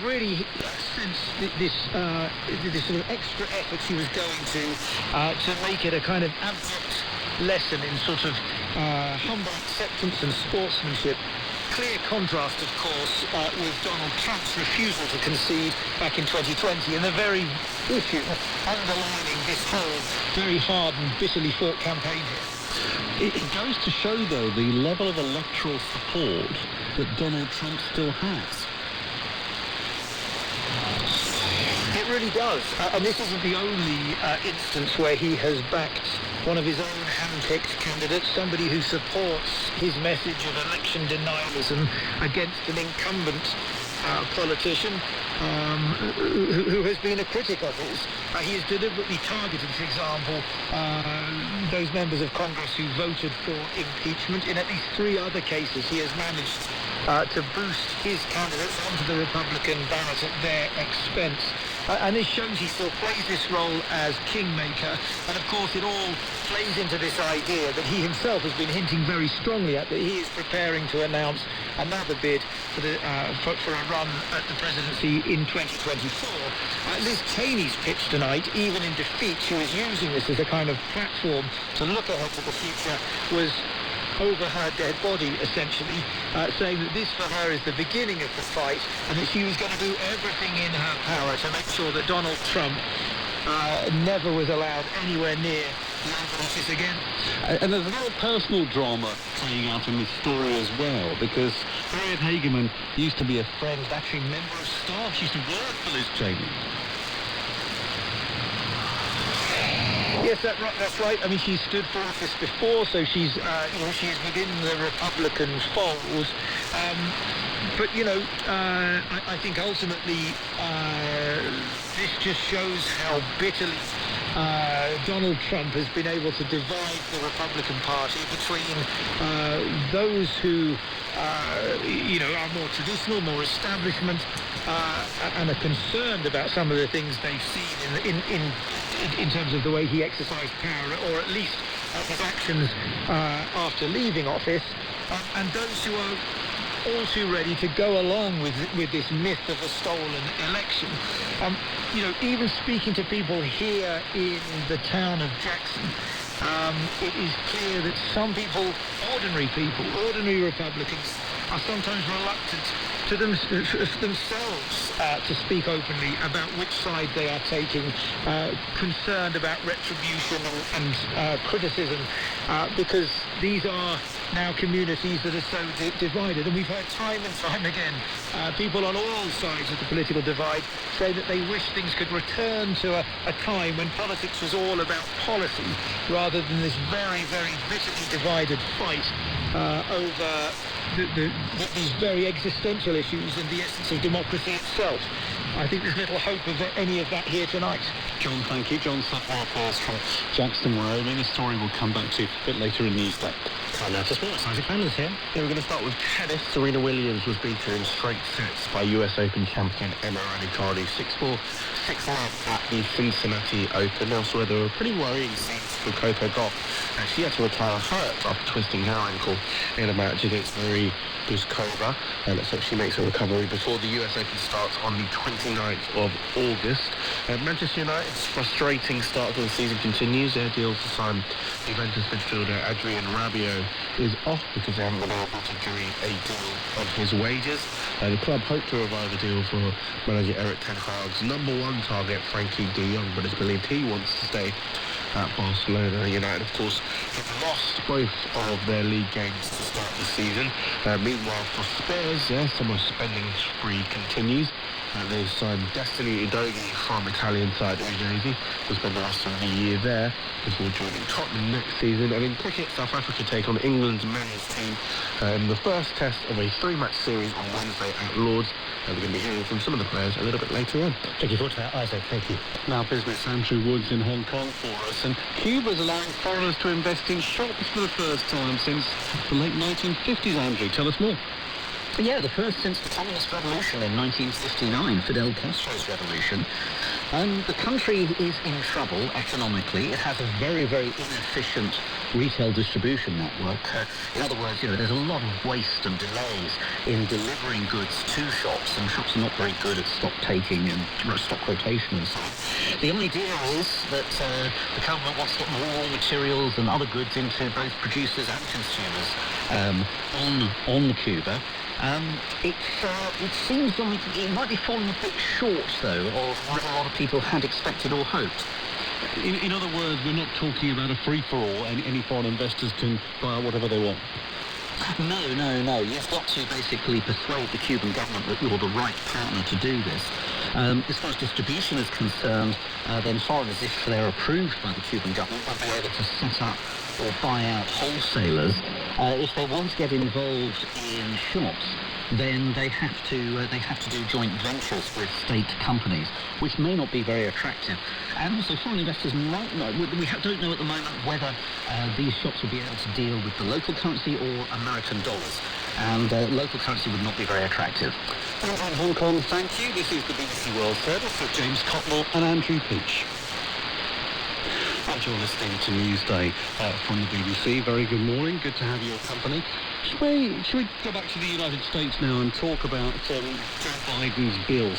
really sensed this sort of extra effort she was going to make it a kind of abject lesson in sort of humble acceptance and sportsmanship. Clear contrast, of course, with Donald Trump's refusal to concede back in 2020, and the very issue underlining this whole very hard and bitterly fought campaign here. It goes to show, though, the level of electoral support that Donald Trump still has. It really does. And this isn't the only instance where he has backed one of his own hand-picked candidates, somebody who supports his message of election denialism against an incumbent politician who has been a critic of his. He has deliberately targeted, for example, those members of Congress who voted for impeachment. In at least 3 other cases, he has managed to boost his candidates onto the Republican ballot at their expense. And this shows he still plays this role as kingmaker. And of course it all plays into this idea that he himself has been hinting very strongly at, that he is preparing to announce another bid for a run at the presidency in 2024. Liz Cheney's pitch tonight, even in defeat, she was using this as a kind of platform to look ahead to the future, was over her dead body, essentially, saying that this for her is the beginning of the fight and that she was going to do everything in her power to make sure that Donald Trump never was allowed anywhere near the Oval Office again. And there's a lot of personal drama playing out in this story as well, because Harriet Hageman used to be a friend, actually member of staff. She used to work for Liz Cheney. Yes, that's right. I mean, she stood for office before, so she's, she's within the Republican fold. But, I think ultimately this just shows how bitterly Donald Trump has been able to divide the Republican Party between those who, are more traditional, more establishment, and are concerned about some of the things they've seen in terms of the way he exercised power, or at least his actions after leaving office, and those who are all too ready to go along with this myth of a stolen election. Even speaking to people here in the town of Jackson, it is clear that some people, ordinary Republicans, are sometimes reluctant to themselves to speak openly about which side they are taking, concerned about retribution and criticism, because these are now communities that are so divided. And we've heard time and time again people on all sides of the political divide say that they wish things could return to a time when politics was all about policy rather than this very, very bitterly divided fight over these very existential issues and the essence of democracy itself. I think there's little hope of any of that here tonight. John, thank you. John Sutton from Jackson, Wyoming. A story we'll come back to a bit later in Newsday. Time now to sports. Isaac Flanders here. Yeah, we're going to start with tennis. Serena Williams was beaten in straight sets by US Open champion Emma Raducanu, 6-4, 6-1 at the Cincinnati Open. Elsewhere, there were pretty worrying scenes for Coco Gauff. She had to retire hurt after twisting her ankle in a match against Marie Buzkova, and let's hope she makes a recovery before the US Open starts on the 29th of August. Manchester United's frustrating start to the season continues. Their deal to sign Juventus midfielder Adrian Rabiot is off because they haven't been able to agree a deal on his wages. The club hope to revive a deal for manager Erik ten Hag's number one target, Frankie de Jong, but it's believed he wants to stay at Barcelona. United, of course, have lost both of their league games to start the season. Meanwhile, for Spurs, their summer spending spree continues. They've signed Destiny Udogie from Italian side Udinese to spend the rest of the year there before joining Tottenham next season. And in cricket, South Africa take on England's men's team in the first test of a 3-match series on Wednesday at Lord's. We're going to be hearing from some of the players a little bit later on. Looking forward to that, Isaac. Thank you. Now business, Andrew Woods in Hong Kong for us. And Cuba's allowing foreigners to invest in shops for the first time since the late 1950s, Andrew. Tell us more. Yeah, the first since the Communist Revolution in 1959, Fidel Castro's revolution. The country is in trouble economically. It has a very, very inefficient retail distribution network. In other words, there's a lot of waste and delays in delivering goods to shops, and shops are not very good at stock taking and stock rotation and so on. The idea is that the government wants to get more raw materials and other goods into both producers and consumers on Cuba. It seems like it might be falling a bit short, though, of what a lot of people had expected or hoped. In other words, we're not talking about a free-for-all, and any foreign investors can buy whatever they want. No. You've got to basically persuade the Cuban government that you're the right partner to do this. As far as distribution is concerned, then foreigners, if they're approved by the Cuban government, will be able to set up or buy out wholesalers. If they want to get involved in shops, then they have to do joint ventures with state companies, which may not be very attractive. And also, foreign investors might not. We don't know at the moment whether these shops will be able to deal with the local currency or American dollars. And local currency would not be very attractive. From Hong Kong, thank you. This is the BBC World Service with James Cotnell and Andrew Peach. And you're listening to Newsday from the BBC. Very good morning. Good to have your company. Should we go back to the United States now and talk about Joe Biden's bill?